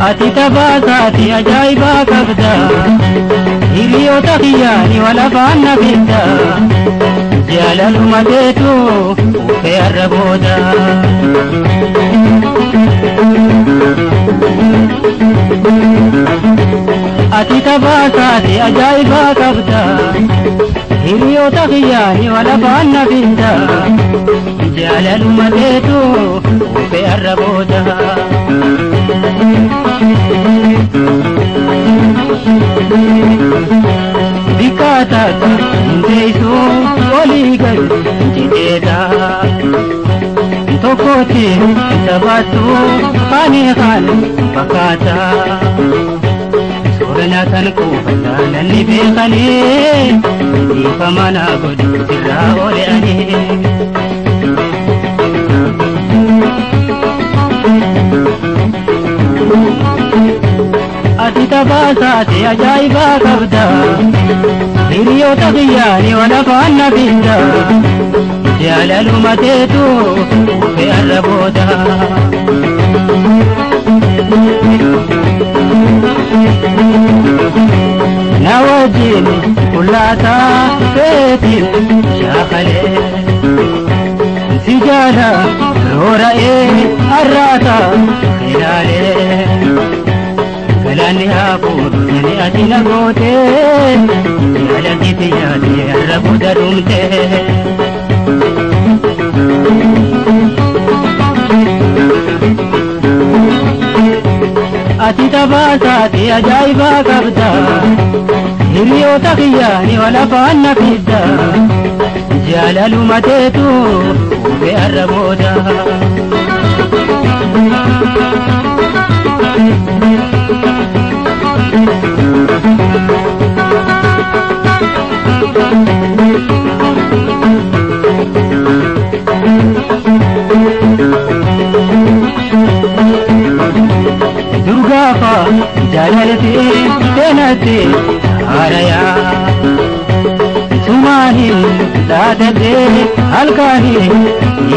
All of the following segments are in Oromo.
ati tabasati ajaiba kabda hiriyota khiyani wala fanna bidda jalalu matetu ufe arraboda ati tabasati ajaiba kabda hiriyota khiyani wala fanna bidda jalalu matetu ufe arraboda Bikata ndesu oligal jideda tokoti tabatu pani khan bakata surana tan ko badana ni be khani dipamana godu sirra ore ani ati tabasati ajaiba kabda hiriyota khiyani wala fanna bidda jalalu matetu ufe arraboda nawajini kullata fetin shakhale sijala rorae arrata khilale kalani abud ni atina gote yala kitiya arraboda rumte ati tabasati ajaiba kabda hiriyota khiyani wala fanna bidda jalalu matetu ufe arraboda durgafa jalalati tenati araya sumani dadate halkani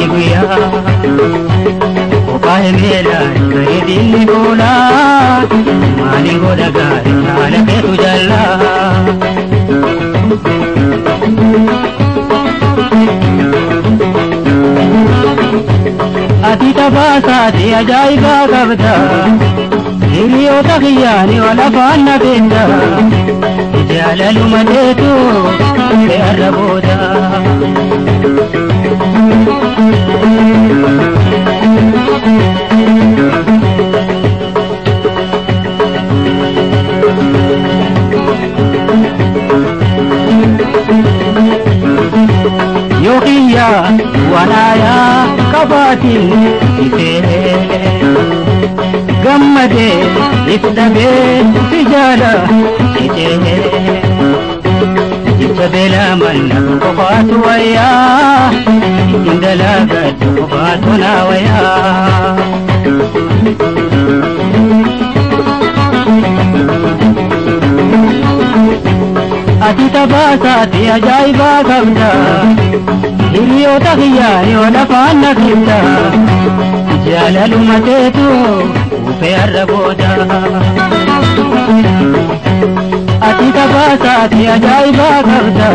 iguya opahe mera kare dilli bola mali godaga nala ke tujalla ati tabasati ajaiba kabda hiriyota khiyani wala fanna bidda jalalu matetu ufe arraboda yohiya wanaya kabatin ifere gammade ifdabe tijala ite jibela manna qofatu waya indala gad qofatu na waya ati tabasati ajaiba kabda hiriyota khiyani wala fanna bidda jalalu matetu ufe arraboda ati tabasati ajaiba kabda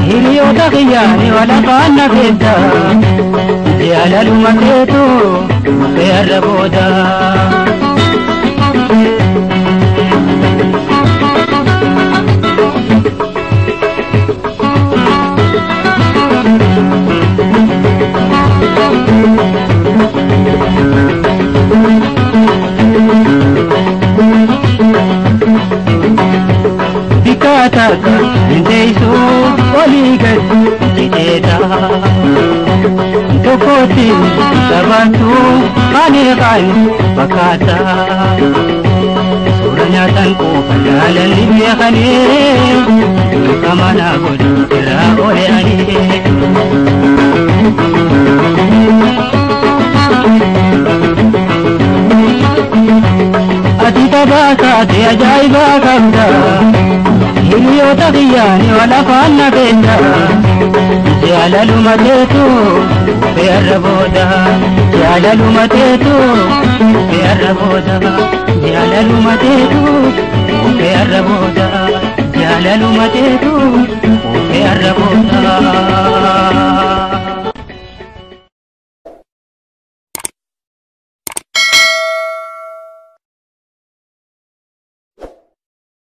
hiriyota khiyani wala fanna bidda jalalu matetu ufe arraboda bikata ndesu oligal jideda tokoti tabatu pani khan bakata surana tan ko badala ni be khani dipamana godu sirra ore ani kabda hiriyoota kiyyaani wal afaan na beekta jaalaluma teetu beerra booda jaalaluma teetu beerra booda jaalaluma teetu beerra booda jaalaluma teetu beerra booda